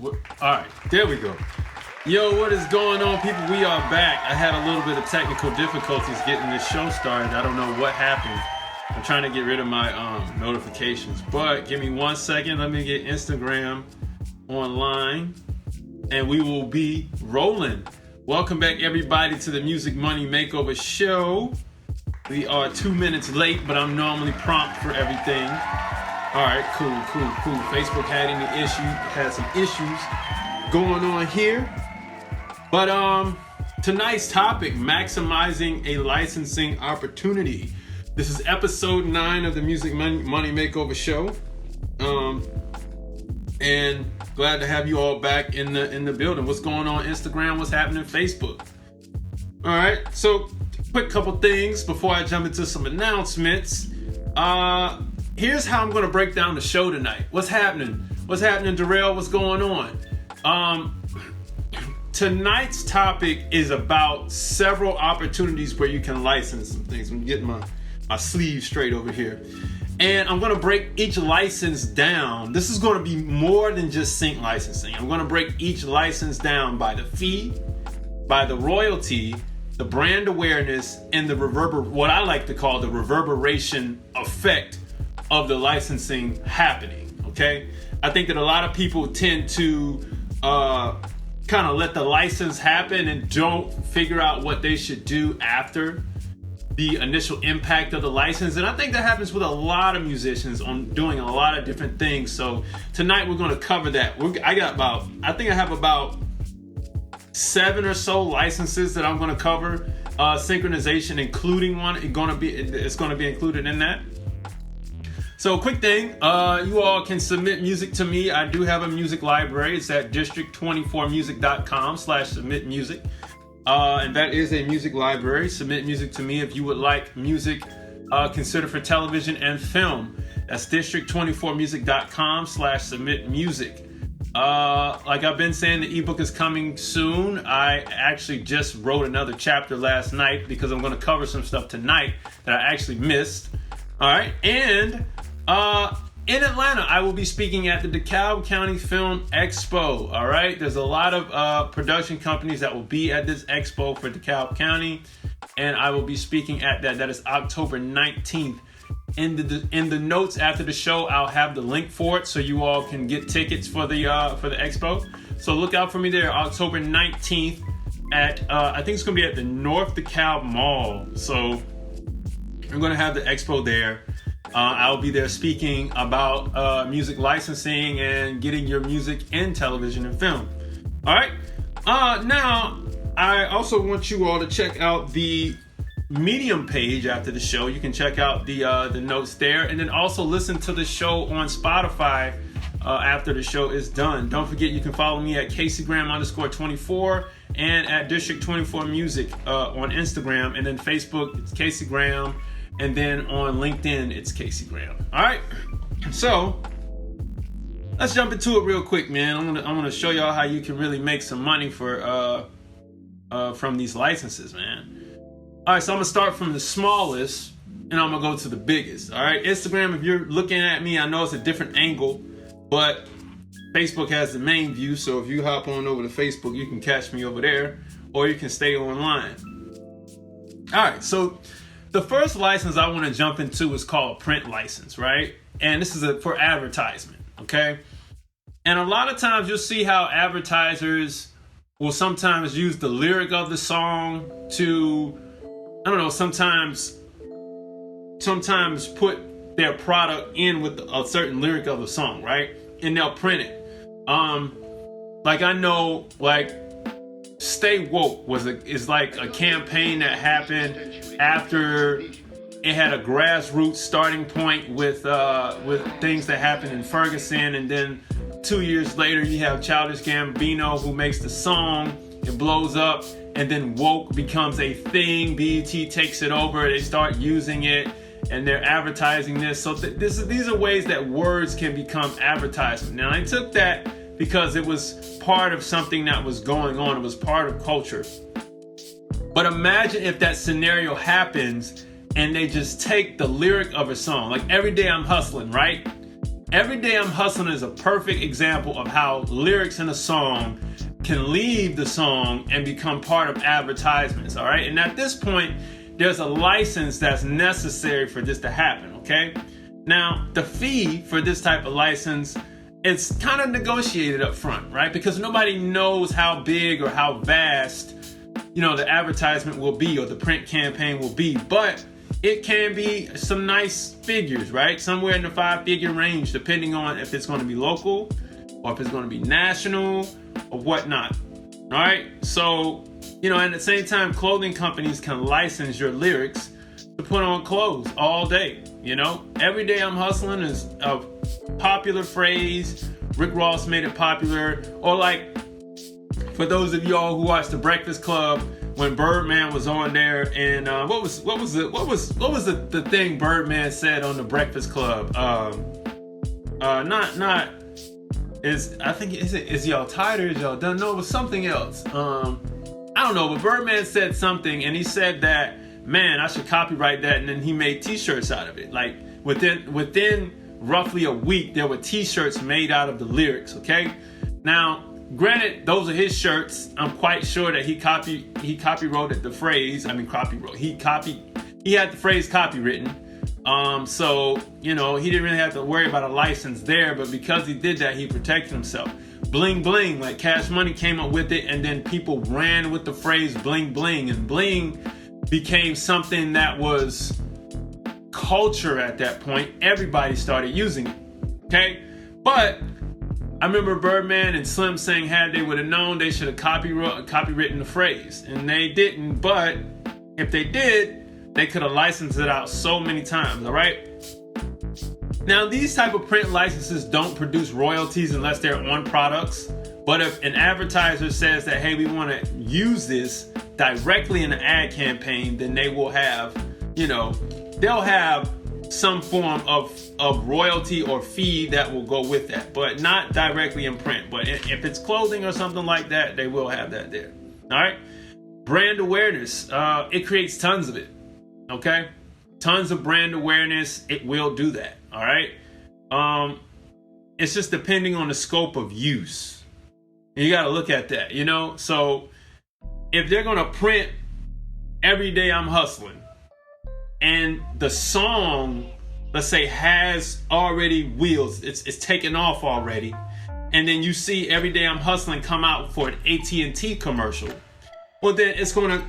All right, there we go. Yo, what is going on, people? We are back. I had a little bit of technical difficulties getting this show started. I don't know what happened. I'm trying to get rid of my notifications, but give me 1 second. Let me get Instagram online, and we will be rolling. Welcome back, everybody, to the Music Money Makeover show. We are 2 minutes late, but I'm normally prompt for everything. All right, cool. Facebook had some issues going on here. But tonight's topic, maximizing a licensing opportunity. This is episode 9 of the Music Money Makeover show. And glad to have you all back in the building. What's going on Instagram? What's happening Facebook? All right, so quick couple things before I jump into some announcements. Here's how I'm going to break down the show tonight. What's happening? Darrell? What's going on? Tonight's topic is about several opportunities where you can license some things. I'm getting my sleeve straight over here. And I'm going to break each license down. This is going to be more than just sync licensing. I'm going to break each license down by the fee, by the royalty, the brand awareness, and the what I like to call the reverberation effect of the licensing happening. Okay? I think that a lot of people tend to kind of let the license happen and don't figure out what they should do after the initial impact of the license. And I think that happens with a lot of musicians on doing a lot of different things. So tonight we're going to cover that. I think I have about 7 or so licenses that I'm going to cover. Synchronization, including one, it's going to be included in that. So quick thing, you all can submit music to me. I do have a music library. It's at district24music.com/submit music. And that is a music library. Submit music to me if you would like music considered for television and film. That's district24music.com/submit music. Like I've been saying, the ebook is coming soon. I actually just wrote another chapter last night because I'm going to cover some stuff tonight that I actually missed. All right. And in Atlanta, I will be speaking at the DeKalb County Film Expo. All right. There's a lot of production companies that will be at this expo for DeKalb County, and I will be speaking at that. That is October 19th. In the notes after the show, I'll have the link for it so you all can get tickets for the expo. So look out for me there, October 19th at I think it's going to be at the North DeKalb Mall. So I'm going to have the expo there. I'll be there speaking about music licensing and getting your music in television and film. All right. Now, I also want you all to check out the Medium page after the show. You can check out the notes there, and then also listen to the show on Spotify after the show is done. Don't forget, you can follow me at CaseyGraham_24 and at District24Music on Instagram, and then Facebook it's Casey Graham. And then on LinkedIn, it's Casey Graham. All right. So let's jump into it real quick, man. I'm gonna show y'all how you can really make some money from these licenses, man. All right. So I'm gonna start from the smallest, and I'm gonna go to the biggest. All right. Instagram. If you're looking at me, I know it's a different angle, but Facebook has the main view. So if you hop on over to Facebook, you can catch me over there, or you can stay online. All right. So the first license I want to jump into is called print license, right? And this is for advertisement, okay? And a lot of times you'll see how advertisers will sometimes use the lyric of the song to, I don't know, sometimes put their product in with a certain lyric of the song, right? And they'll print it. Like I know, like Stay Woke is like a campaign that happened after it had a grassroots starting point with things that happened in Ferguson, and then 2 years later you have Childish Gambino who makes the song, it blows up, and then woke becomes a thing. BET takes it over, they start using it, and they're advertising this. So these are ways that words can become advertisement. Now I took that because it was part of something that was going on. It was part of culture. But imagine if that scenario happens and they just take the lyric of a song. Like Every Day I'm Hustling, right? Every Day I'm Hustling is a perfect example of how lyrics in a song can leave the song and become part of advertisements, all right? And at this point, there's a license that's necessary for this to happen, okay? Now, the fee for this type of license, it's kind of negotiated up front, right? Because nobody knows how big or how vast, the advertisement will be or the print campaign will be, but it can be some nice figures, right? Somewhere in the 5-figure range, depending on if it's going to be local or if it's going to be national or whatnot. All right. So, at the same time, clothing companies can license your lyrics to put on clothes all day. Every Day I'm Hustling is a popular phrase. Rick Ross made it popular. Or like, for those of y'all who watched The Breakfast Club, when Birdman was on there, and what was the thing Birdman said on The Breakfast Club? Is y'all tired or is y'all done? No, it was something else. I don't know, but Birdman said something, and he said that, man, I should copyright that, and then he made t-shirts out of it. Like within roughly a week, there were t-shirts made out of the lyrics. Okay, now granted, those are his shirts. I'm quite sure that he copywrote the phrase. He had the phrase copywritten. So he didn't really have to worry about a license there, but because he did that, he protected himself. Bling bling, like Cash Money came up with it, and then people ran with the phrase bling bling, and bling became something that was culture at that point. Everybody started using it. Okay, but I remember Birdman and Slim saying, had they would have known, they should have copywritten the phrase, and they didn't. But if they did, they could have licensed it out so many times. All right. Now, these type of print licenses don't produce royalties unless they're on products. But if an advertiser says that, hey, we want to use this directly in an ad campaign, then they will have, they'll have some form of royalty or fee that will go with that, but not directly in print. But if it's clothing or something like that, they will have that there. All right. Brand awareness. It creates tons of it. Okay. Tons of brand awareness. It will do that. All right. It's just depending on the scope of use. And you got to look at that, So if they're going to print Every Day I'm Hustling, and the song, let's say, has already wheels, it's taken off already, and then you see Every Day I'm Hustling come out for an AT&T commercial, well, then it's going to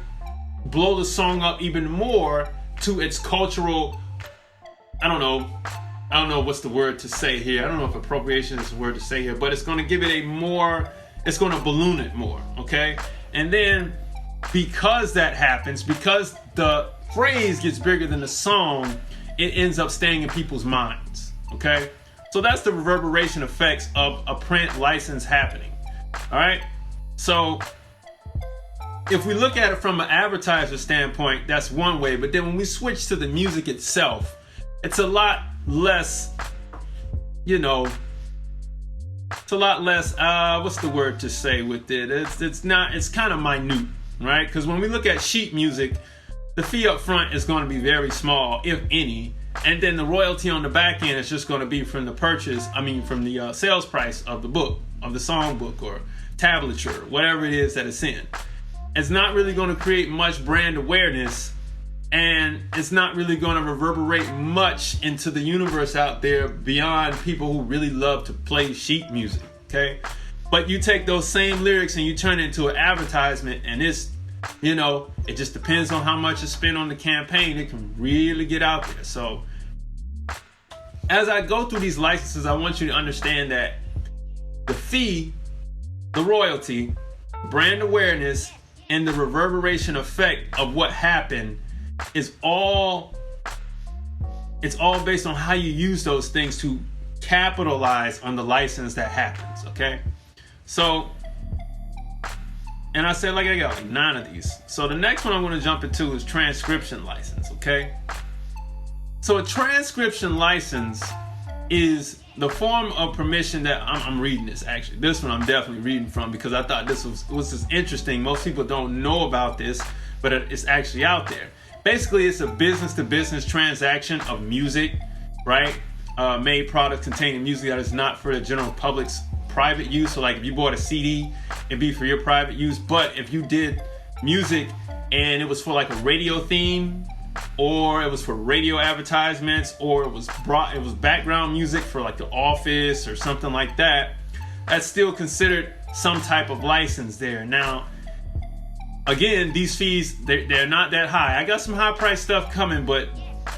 blow the song up even more to its cultural, I don't know what's the word to say here. I don't know if appropriation is the word to say here, but it's going to give it it's going to balloon it more, okay? And then because that happens, because the phrase gets bigger than the song, it ends up staying in people's minds, okay? So that's the reverberation effects of a print license happening, all right? So if we look at it from an advertiser standpoint, that's one way. But then when we switch to the music itself, it's a lot less, it's a lot less, what's the word to say with it? It's kind of minute, right? Because when we look at sheet music, the fee up front is going to be very small, if any. And then the royalty on the back end is just going to be from the sales price of the book, of the song book or tablature, whatever it is that it's in. It's not really going to create much brand awareness, and it's not really going to reverberate much into the universe out there beyond people who really love to play sheet music, okay? But you take those same lyrics and you turn it into an advertisement, and it's, it just depends on how much is spent on the campaign. It can really get out there. So as I go through these licenses, I want you to understand that the fee, the royalty, brand awareness, and the reverberation effect of what happened is all based on how you use those things to capitalize on the license that happens, okay? So, and I said, I got 9 of these. So the next one I'm going to jump into is transcription license, okay? So a transcription license is the form of permission that I'm reading this, actually. This one I'm definitely reading from because I thought this was interesting. Most people don't know about this, but it's actually out there. Basically, it's a business-to-business transaction of music, right? made products containing music that is not for the general public's private use. So like if you bought a CD, it'd be for your private use. But if you did music and it was for like a radio theme, or it was for radio advertisements, or it was background music for like The Office or something like that, that's still considered some type of license there. Now, again, these fees, they're not that high. I got some high price stuff coming, but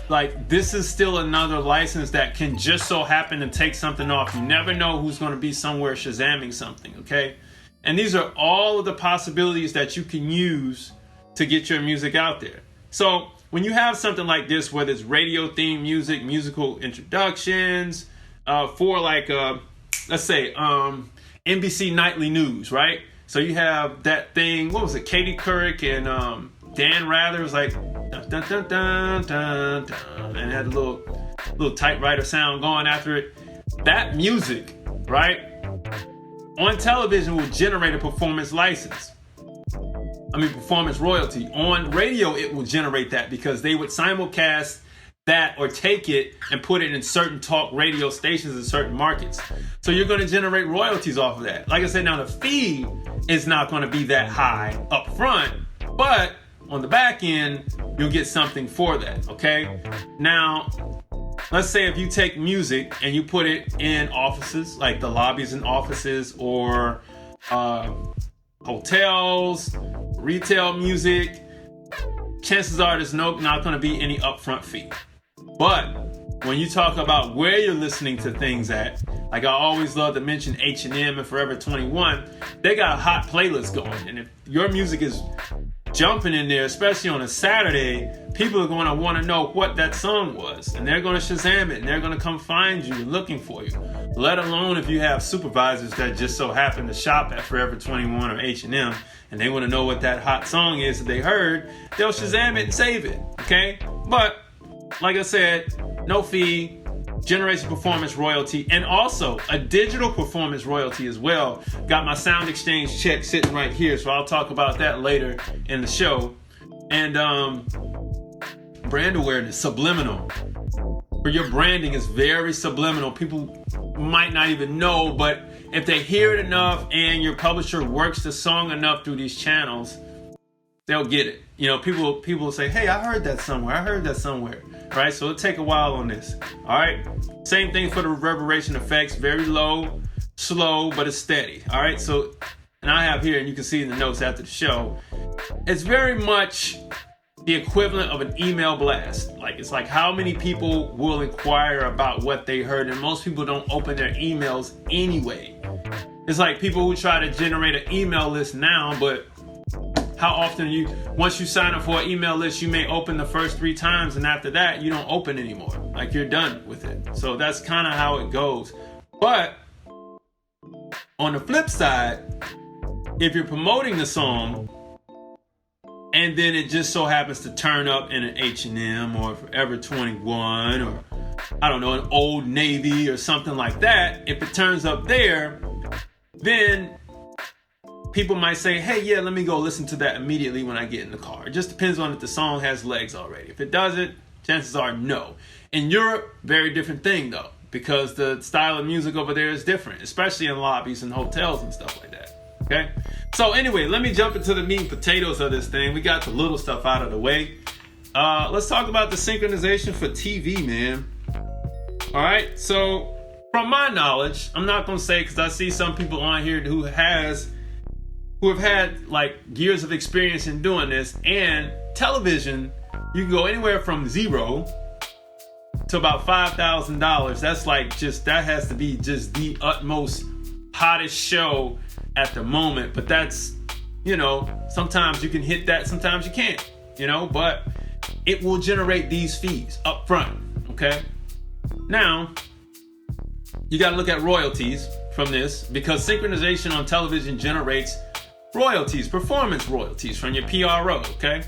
like this is still another license that can just so happen to take something off. You never know who's going to be somewhere Shazamming something, okay? And these are all of the possibilities that you can use to get your music out there. So when you have something like this, whether it's radio theme music, musical introductions, for like, let's say, NBC Nightly News, right? So you have that thing, what was it, Katie Couric and Dan Rather was like, dun, dun, dun, dun, dun, dun, and it had a little typewriter sound going after it. That music, right, on television will generate a performance royalty. On radio, it will generate that because they would simulcast that or take it and put it in certain talk radio stations in certain markets. So you're going to generate royalties off of that. Like I said, now the fee is not going to be that high up front, but on the back end, you'll get something for that, okay? Now, let's say if you take music and you put it in offices, like the lobbies in offices, or hotels, retail music, chances are there's not going to be any upfront fee. But when you talk about where you're listening to things at, like I always love to mention H&M and Forever 21, they got a hot playlist going. And if your music is jumping in there, especially on a Saturday, people are going to want to know what that song was. And they're going to Shazam it, and they're going to come find you looking for you. Let alone if you have supervisors that just so happen to shop at Forever 21 or H&M, and they want to know what that hot song is that they heard, they'll Shazam it and save it, okay? But, like I said, no fee, generates a performance royalty, and also a digital performance royalty as well. Got my Sound Exchange check sitting right here, so I'll talk about that later in the show. And brand awareness, subliminal. For your branding is very subliminal. People might not even know, but if they hear it enough and your publisher works the song enough through these channels, they'll get it. You know, people will say, hey, I heard that somewhere. Right? So it'll take a while on this. All right? Same thing for the reverberation effects. Very low, slow, but it's steady. All right? So, and I have here, and you can see in the notes after the show, it's very much the equivalent of an email blast. Like, it's like how many people will inquire about what they heard, and most people don't open their emails anyway. It's like people who try to generate an email list now, but how often once you sign up for an email list, you may open the first 3 times, and after that, you don't open anymore. Like, you're done with it. So that's kind of how it goes. But on the flip side, if you're promoting the song, and then it just so happens to turn up in an H&M or Forever 21 or, I don't know, an Old Navy or something like that, if it turns up there, then people might say, hey, yeah, let me go listen to that immediately when I get in the car. It just depends on if the song has legs already. If it doesn't, chances are no. In Europe, very different thing though, because the style of music over there is different, especially in lobbies and hotels and stuff like that. Okay? So anyway, let me jump into the meat and potatoes of this thing. We got the little stuff out of the way. Let's talk about the synchronization for TV, man. All right, so from my knowledge, I'm not going to say, because I see some people on here who have had like years of experience in doing this, and television, you can go anywhere from $0 to about $5,000. That's like that has to be just the utmost hottest show at the moment. But that's, sometimes you can hit that, sometimes you can't, but it will generate these fees up front. Okay. Now you got to look at royalties from this, because synchronization on television generates royalties, performance royalties from your PRO, okay?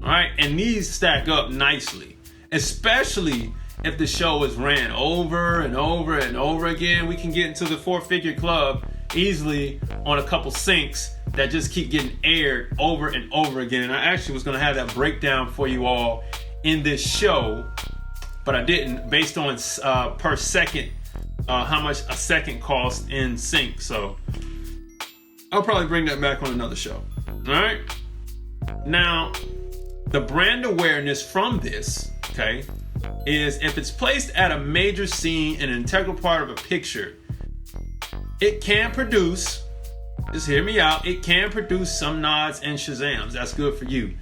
All right, and these stack up nicely, especially if the show is ran over and over and over again. We can get into the 4-figure club easily on a couple syncs that just keep getting aired over and over again. And I actually was going to have that breakdown for you all in this show, but I didn't based on per second, how much a second costs in sync. So I'll probably bring that back on another show. All right. Now, the brand awareness from this, okay, is if it's placed at a major scene, an integral part of a picture, it can produce, just hear me out, it can produce some nods and Shazams. That's good for you.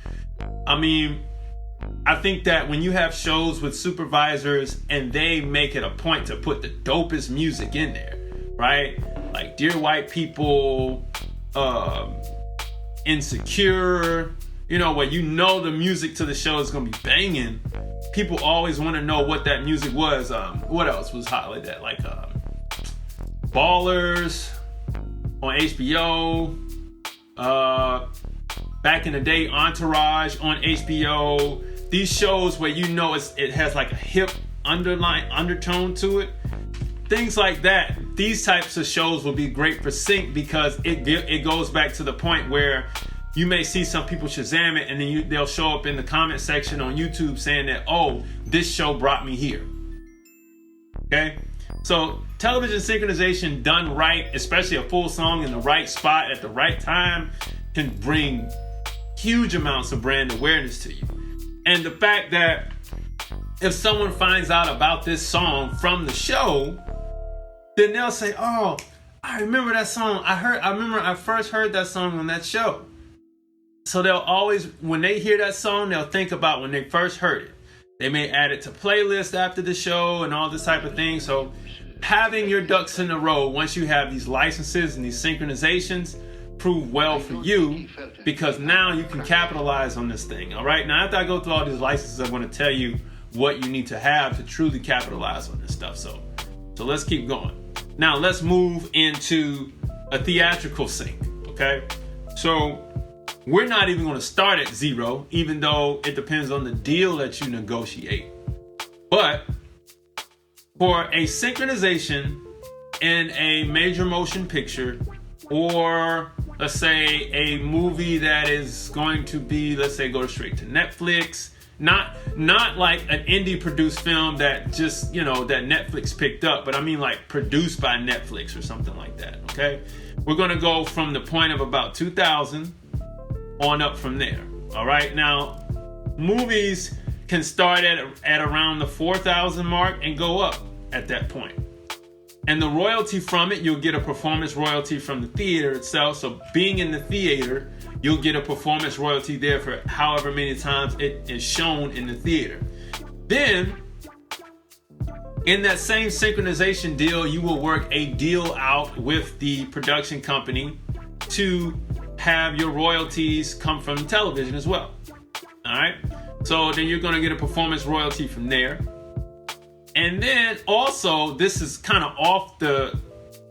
I mean, I think that when you have shows with supervisors and they make it a point to put the dopest music in there, right? Like Dear White People, Insecure, you know, where you know the music to the show is going to be banging. People always want to know what that music was. What else was hot like that? Like Ballers on HBO. Back in the day, Entourage on HBO. These shows where you know it has like a hip undertone to it. Things like that. These types of shows will be great for sync because it goes back to the point where you may see some people Shazam it and then they'll show up in the comment section on YouTube saying that, oh, this show brought me here. Okay? So television synchronization done right, especially a full song in the right spot at the right time, can bring huge amounts of brand awareness to you. And the fact that if someone finds out about this song from the show, then they'll say, oh, I remember that song. I remember I first heard that song on that show. So they'll always, when they hear that song, they'll think about when they first heard it. They may add it to playlists after the show and all this type of thing. So having your ducks in a row, once you have these licenses and these synchronizations, prove well for you, because now you can capitalize on this thing. All right. Now, after I go through all these licenses, I'm going to tell you what you need to have to truly capitalize on this stuff. So let's keep going. Now let's move into a theatrical sync. Okay. So we're not even going to start at 0, even though it depends on the deal that you negotiate. But for a synchronization in a major motion picture, or let's say a movie that is going to be, let's say, go straight to Netflix, not like an indie produced film that just, you know, that Netflix picked up, but I mean like produced by Netflix or something like that. Okay. We're going to go from the point of about 2000 on up from there. All right. Now, movies can start at around the 4,000 mark and go up at that point. And the royalty from it, you'll get a performance royalty from the theater itself. So being in the theater, you'll get a performance royalty there for however many times it is shown in the theater. Then, in that same synchronization deal, you will work a deal out with the production company to have your royalties come from television as well. All right. So then you're going to get a performance royalty from there. And then also, this is kind of off the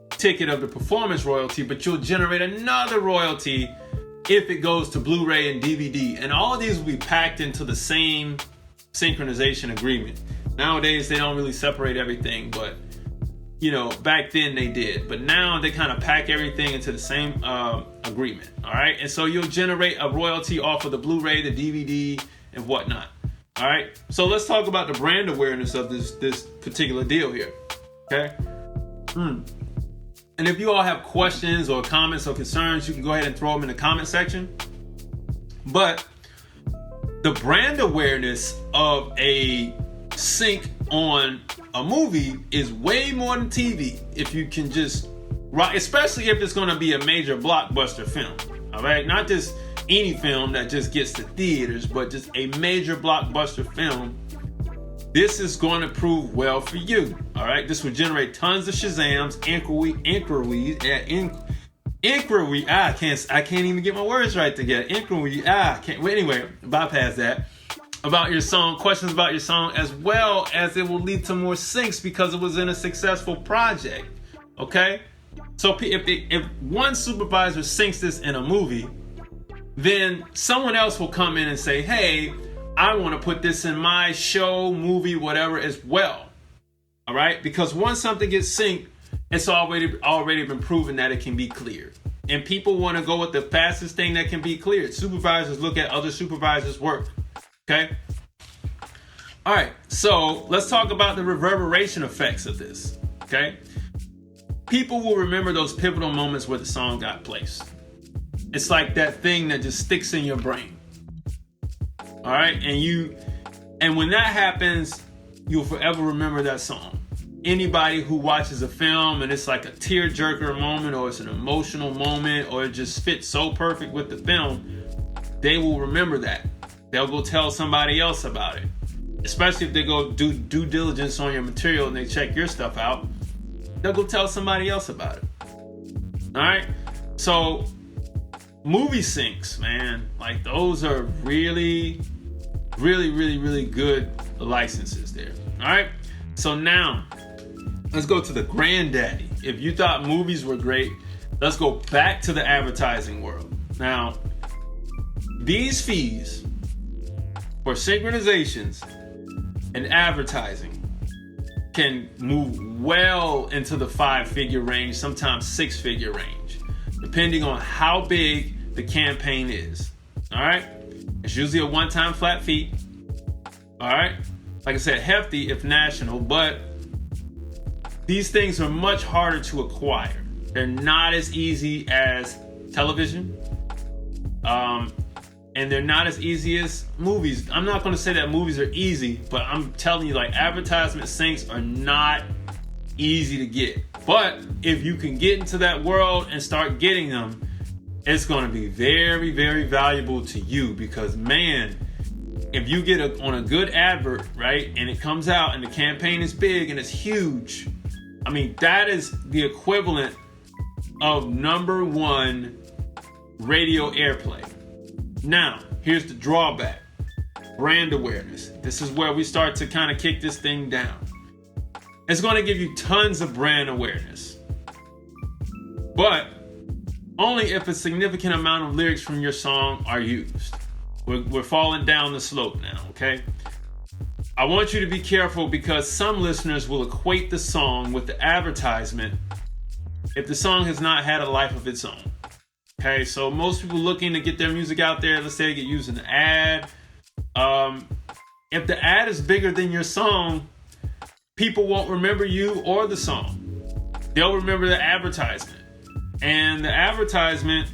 ticket of the performance royalty, but you'll generate another royalty if it goes to Blu-ray and DVD. And all of these will be packed into the same synchronization agreement. Nowadays, they don't really separate everything, but you know, back then they did. But now they kind of pack everything into the same agreement. All right. And so you'll generate a royalty off of the Blu-ray, the DVD, and whatnot. All right. So let's talk about the brand awareness of this particular deal here. Okay. And if you all have questions or comments or concerns, you can go ahead and throw them in the comment section. But the brand awareness of a sync on a movie is way more than TV. If you can just, right, especially if it's going to be a major blockbuster film. All right. Not just any film that just gets to theaters, but just a major blockbuster film. This is going to prove well for you. All right. This will generate tons of Shazams, inquiry. I can't even get my words right together. Anyway, bypass that. About your song, questions about your song, as well as it will lead to more syncs because it was in a successful project. Okay. So if one supervisor syncs this in a movie, then someone else will come in and say, hey, I want to put this in my show, movie, whatever as well. All right. Because once something gets synced, it's already been proven that it can be cleared. And people want to go with the fastest thing that can be cleared. Supervisors look at other supervisors' work. Okay. All right, so let's talk about the reverberation effects of this, okay? People will remember those pivotal moments where the song got placed. It's like that thing that just sticks in your brain. All right, and when that happens, you'll forever remember that song. Anybody who watches a film and it's like a tearjerker moment, or it's an emotional moment, or it just fits so perfect with the film, they will remember that. They'll go tell somebody else about it. Especially if they go do due diligence on your material and they check your stuff out, they'll go tell somebody else about it. All right, so movie syncs, man, like those are really good licenses there. All right, so now let's go to the granddaddy. If you thought movies were great, let's go back to the advertising world. Now, these fees for synchronizations and advertising can move well into the 5-figure range, sometimes 6-figure range, depending on how big the campaign is. All right, it's usually a one-time flat fee. All right, like I said, hefty if national, but these things are much harder to acquire. They're not as easy as television, and they're not as easy as movies. I'm not going to say that movies are easy, but I'm telling you, like, advertisement syncs are not easy to get. But if you can get into that world and start getting them, it's going to be very, very valuable to you, because, man, if you get on a good advert, right, and it comes out and the campaign is big and it's huge, I mean, that is the equivalent of #1 radio airplay. Now, here's the drawback. Brand awareness. This is where we start to kind of kick this thing down. It's going to give you tons of brand awareness, but only if a significant amount of lyrics from your song are used. We're falling down the slope now, okay? I want you to be careful, because some listeners will equate the song with the advertisement if the song has not had a life of its own. Okay, so most people looking to get their music out there, let's say they get used in an ad. If the ad is bigger than your song, people won't remember you or the song. They'll remember the advertisement. And the advertisement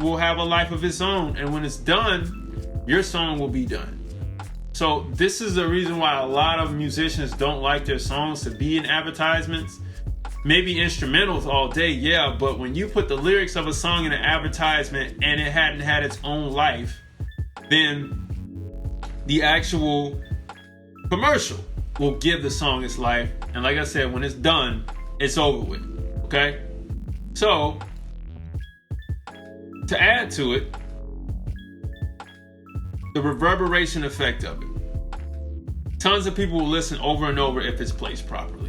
will have a life of its own. And when it's done, your song will be done. So this is the reason why a lot of musicians don't like their songs to be in advertisements. Maybe instrumentals all day, yeah, but when you put the lyrics of a song in an advertisement and it hadn't had its own life, then the actual commercial will give the song its life. And like I said, when it's done, it's over with, okay? So, to add to it, the reverberation effect of it. Tons of people will listen over and over if it's placed properly.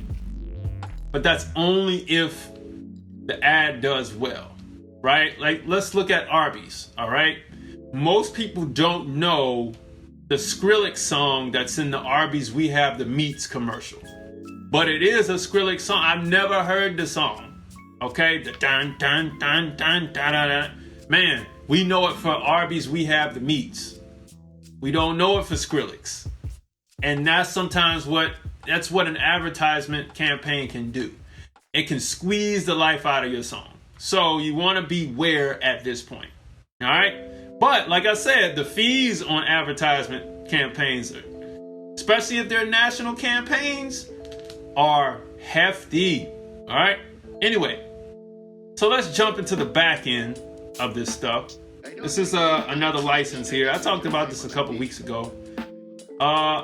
But that's only if the ad does well, right? Like, let's look at Arby's, all right? Most people don't know the Skrillex song that's in the Arby's We Have the Meats commercial. But it is a Skrillex song. I've never heard the song, okay? The dun dun dun dun da da da. Man, we know it for Arby's We Have the Meats. We don't know it for Skrillex. And that's what an advertisement campaign can do. It can squeeze the life out of your song. So you want to beware at this point. All right? But like I said, the fees on advertisement campaigns, especially if they're national campaigns, are hefty. All right? Anyway, so let's jump into the back end of this stuff. This is another license here. I talked about this a couple weeks ago.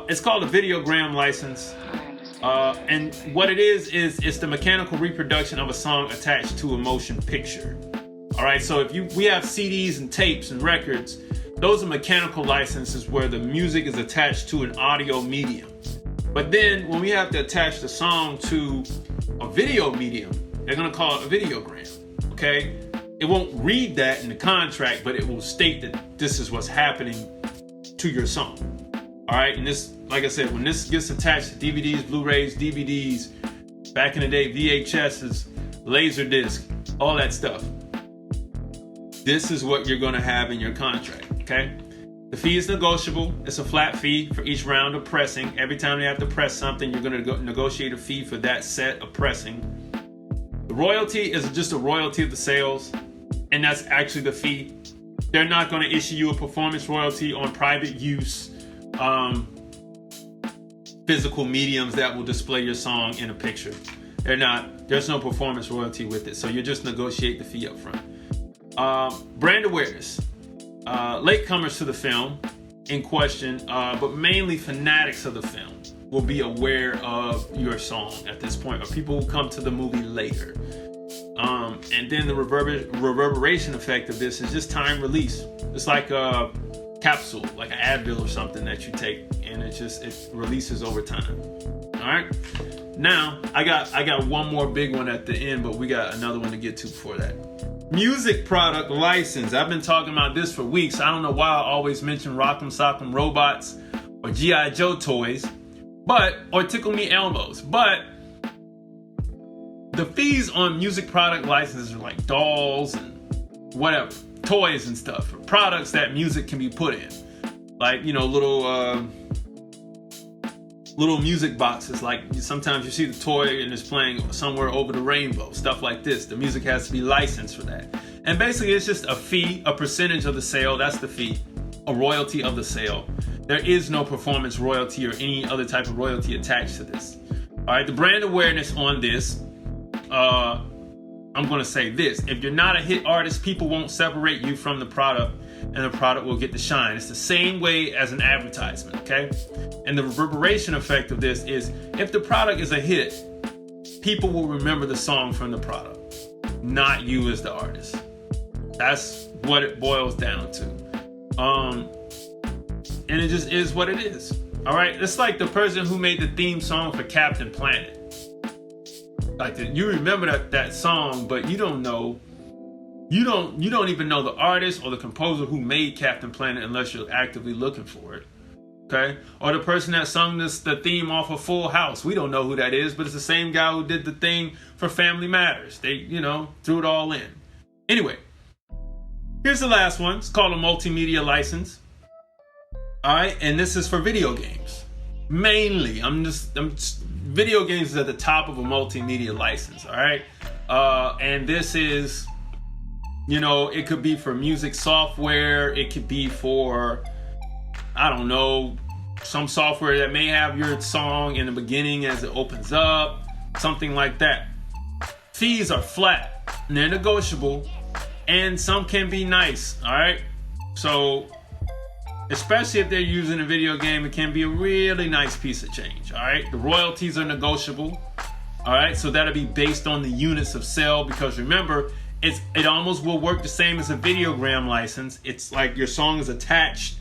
It's called a videogram license. And what it is it's the mechanical reproduction of a song attached to a motion picture. All right, so we have CDs and tapes and records, those are mechanical licenses where the music is attached to an audio medium. But then when we have to attach the song to a video medium, they're going to call it a videogram. Okay? It won't read that in the contract, but it will state that this is what's happening to your song. All right, and this, like I said, when this gets attached to DVDs, Blu-rays, DVDs, back in the day, VHSs, Laserdisc, all that stuff, this is what you're going to have in your contract, okay? The fee is negotiable. It's a flat fee for each round of pressing. Every time they have to press something, you're going to negotiate a fee for that set of pressing. The royalty is just a royalty of the sales, and that's actually the fee. They're not going to issue you a performance royalty on private use physical mediums that will display your song in a picture. There's no performance royalty with it, so you just negotiate the fee up front. Brand awareness. Latecomers to the film in question, but mainly fanatics of the film will be aware of your song at this point, or people who come to the movie later. And then the reverberation effect of this is just time release. It's like a capsule, like an Advil or something that you take, and it releases over time. All right. Now I got one more big one at the end, but we got another one to get to before that. Music product license. I've been talking about this for weeks. I don't know why I always mention Rock'em Sock'em Robots or G.I. Joe toys, or Tickle Me Elmos. But the fees on music product licenses are like dolls and whatever, toys and stuff, for products that music can be put in. Like, little music boxes. Like sometimes you see the toy and it's playing somewhere over the rainbow, stuff like this. The music has to be licensed for that. And basically it's just a fee, a percentage of the sale. That's the fee, a royalty of the sale. There is no performance royalty or any other type of royalty attached to this. All right, the brand awareness on this, I'm going to say this. If you're not a hit artist, people won't separate you from the product, and the product will get the shine. It's the same way as an advertisement, okay? And the reverberation effect of this is, if the product is a hit, people will remember the song from the product, not you as the artist. That's what it boils down to. And it just is what it is. All right? It's like the person who made the theme song for Captain Planet. Like, you remember that song, but you don't even know the artist or the composer who made Captain Planet unless you're actively looking for it. Okay? Or the person that sung the theme off of Full House. We don't know who that is, but it's the same guy who did the thing for Family Matters. They, threw it all in. Anyway, here's the last one. It's called a multimedia license. All right, and this is for video games. Mainly, video games is at the top of a multimedia license. All right, and this is, it could be for music software. It could be for, I don't know, some software that may have your song in the beginning as it opens up, something like that. Fees are flat, and they're negotiable, and some can be nice. All right, so especially if they're using a video game, it can be a really nice piece of change. All right, the royalties are negotiable. All right, so that'll be based on the units of sale, because remember, it almost will work the same as a videogram license. It's like your song is attached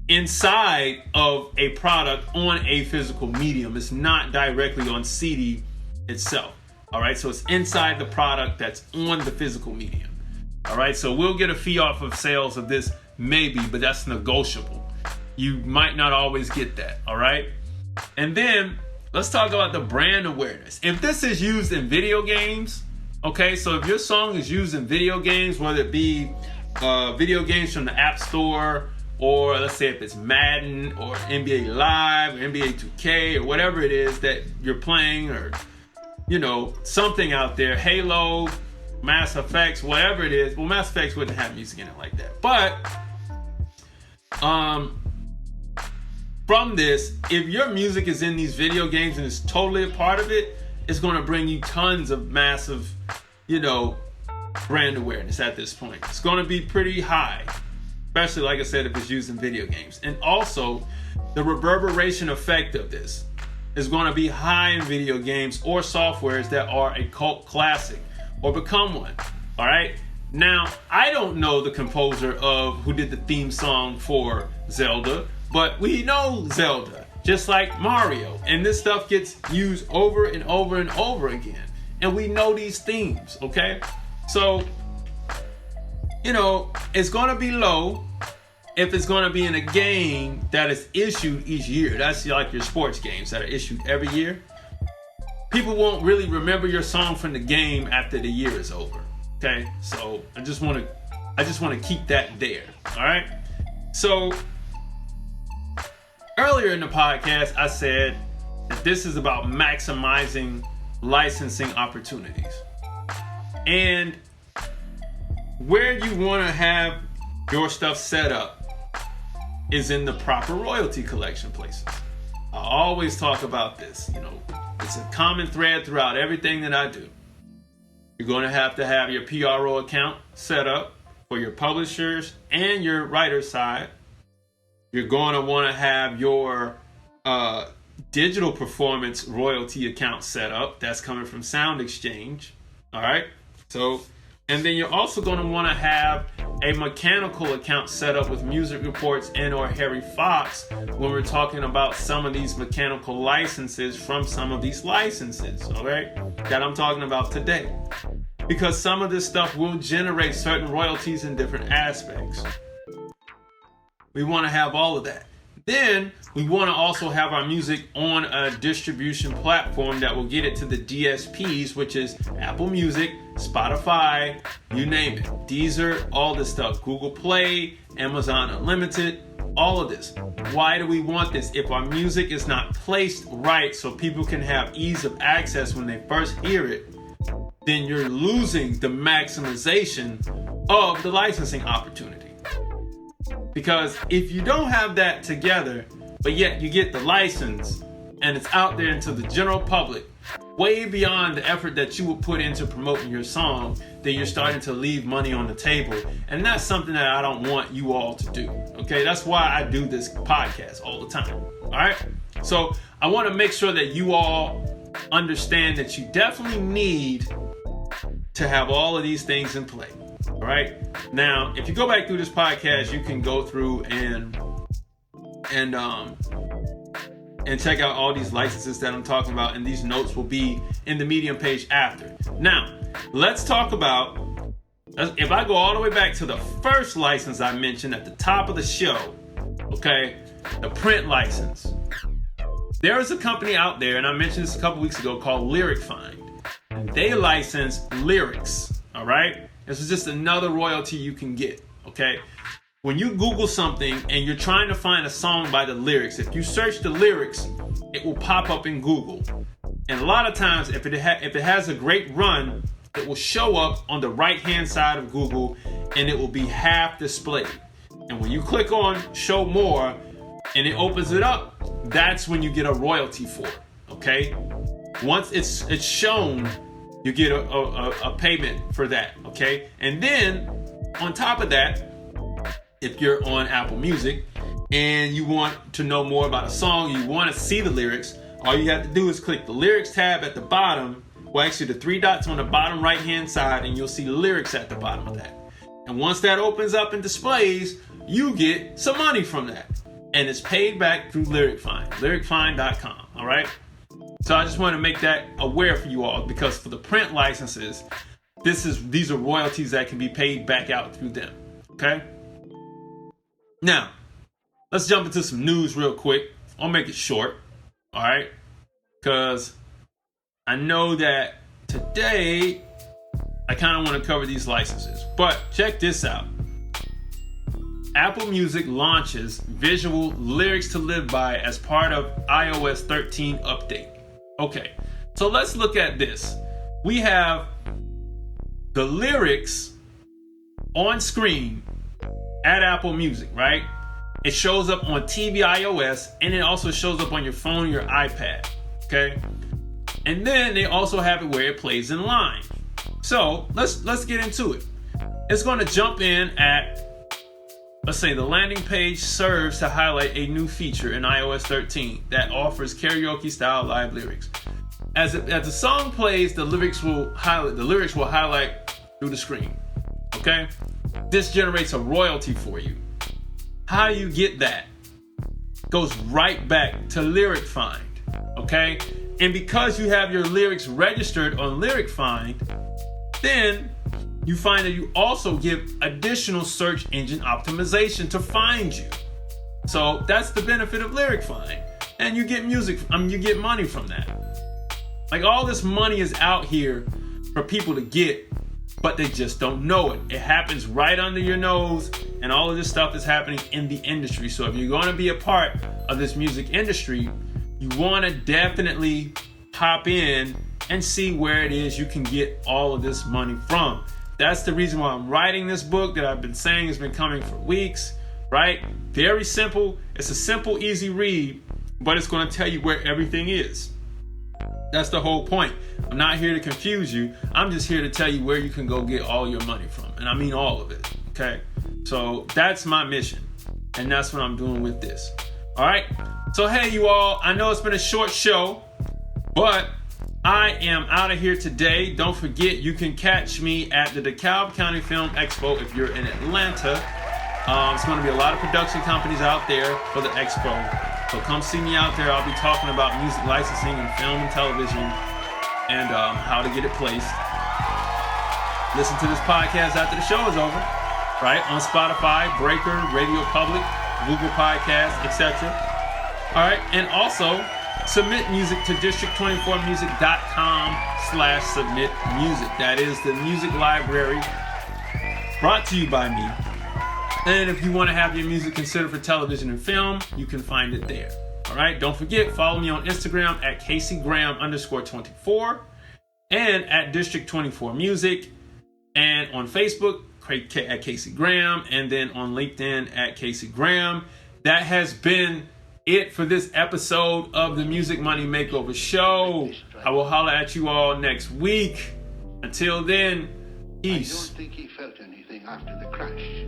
inside of a product on a physical medium. It's not directly on CD itself. All right, so it's inside the product that's on the physical medium. All right, so we'll get a fee off of sales of this, maybe, but that's negotiable. You might not always get that. All right, and then let's talk about the brand awareness. If this is used in video games, okay, so if your song is used in video games, whether it be video games from the App Store, or let's say if it's Madden or NBA Live or NBA 2K or whatever it is that you're playing, or something out there, Halo, Mass Effects, whatever it is. Well, Mass Effects wouldn't have music in it like that, but from this, if your music is in these video games and it's totally a part of it, it's going to bring you tons of massive, brand awareness at this point. It's going to be pretty high, especially, like I said, if it's used in video games. And also, the reverberation effect of this is going to be high in video games or softwares that are a cult classic or become one. All right? Now, I don't know the composer of who did the theme song for Zelda, but we know Zelda, just like Mario. And this stuff gets used over and over and over again. And we know these themes, okay? So, it's going to be low if it's going to be in a game that is issued each year. That's like your sports games that are issued every year. People won't really remember your song from the game after the year is over. Okay, so I just want to keep that there. All right. So earlier in the podcast, I said that this is about maximizing licensing opportunities. And where you want to have your stuff set up is in the proper royalty collection places. I always talk about this. It's a common thread throughout everything that I do. You're going to have your PRO account set up for your publishers and your writer side. You're going to want to have your digital performance royalty account set up. That's coming from Sound Exchange. All right. And then you're also going to want to have a mechanical account set up with Music Reports and or Harry Fox when we're talking about some of these mechanical licenses from some of these licenses, all right, that I'm talking about today. Because some of this stuff will generate certain royalties in different aspects. We want to have all of that. Then we want to also have our music on a distribution platform that will get it to the DSPs, which is Apple Music, Spotify, you name it, Deezer, all this stuff, Google Play, Amazon Unlimited, all of this. Why do we want this? If our music is not placed right so people can have ease of access when they first hear it, then you're losing the maximization of the licensing opportunity. Because if you don't have that together, but yet you get the license and it's out there into the general public, way beyond the effort that you would put into promoting your song, then you're starting to leave money on the table. And that's something that I don't want you all to do. Okay, that's why I do this podcast all the time. All right. So I want to make sure that you all understand that you definitely need to have all of these things in play. All right. Now, if you go back through this podcast, you can go through and check out all these licenses that I'm talking about, and these notes will be in the Medium page after. Now, let's talk about, if I go all the way back to the first license I mentioned at the top of the show, okay, the print license. There is a company out there, and I mentioned this a couple weeks ago, called Lyric Find. They license lyrics, all right? This is just another royalty you can get, okay? When you Google something and you're trying to find a song by the lyrics, if you search the lyrics, it will pop up in Google. And a lot of times, if it has a great run, it will show up on the right-hand side of Google, and it will be half displayed. And when you click on Show More, and it opens it up, that's when you get a royalty for it, okay? Once it's shown, you get a payment for that, okay? And then, on top of that, if you're on Apple Music and you want to know more about a song, you want to see the lyrics, all you have to do is click the lyrics tab at the bottom, well actually the three dots on the bottom right hand side, and you'll see the lyrics at the bottom of that. And once that opens up and displays, you get some money from that. And it's paid back through Lyric Find, lyricfind.com, all right? So I just want to make that aware for you all, because for the print licenses, these are royalties that can be paid back out through them, okay? Now, let's jump into some news real quick. I'll make it short, all right? Because I know that today I kind of want to cover these licenses. But check this out. Apple Music launches visual Lyrics to Live By as part of iOS 13 update. Okay, so let's look at this. We have the lyrics on screen at Apple Music, right? It shows up on TV iOS, and it also shows up on your phone, your iPad, okay? And then they also have it where it plays in line. So let's get into it. It's going to jump in at, let's say, the landing page serves to highlight a new feature in iOS 13 that offers karaoke-style live lyrics. As the song plays, the lyrics will highlight through the screen. Okay? This generates a royalty for you. How do you get that? Goes right back to Lyric Find. Okay? And because you have your lyrics registered on Lyric Find, then you find that you also give additional search engine optimization to find you. So that's the benefit of Lyric Find. And you get you get money from that. Like, all this money is out here for people to get but they just don't know it. It happens right under your nose, and all of this stuff is happening in the industry. So if you're going to be a part of this music industry, you want to definitely hop in and see where it is you can get all of this money from. That's the reason why I'm writing this book that I've been saying has been coming for weeks, right? Very simple. It's a simple, easy read, but it's going to tell you where everything is. That's the whole point. I'm not here to confuse you. I'm just here to tell you where you can go get all your money from. And I mean all of it, okay? So that's my mission. And that's what I'm doing with this. All right? So hey, you all, I know it's been a short show, but I am out of here today. Don't forget, you can catch me at the DeKalb County Film Expo if you're in Atlanta. It's going to be a lot of production companies out there for the expo. So come see me out there. I'll be talking about music licensing and film and television and how to get it placed. Listen to this podcast after the show is over, right? On Spotify, Breaker, Radio Public, Google Podcasts, etc. All right, and also submit music to district24music.com/submit music. That is the music library brought to you by me. And if you want to have your music considered for television and film, you can find it there. All right, don't forget, follow me on Instagram at CaseyGraham_24 and at District24Music, and on Facebook at Casey Graham, and then on LinkedIn at Casey Graham. That has been it for this episode of the Music Money Makeover Show. I will holler at you all next week. Until then, peace. I don't think he felt anything after the crash.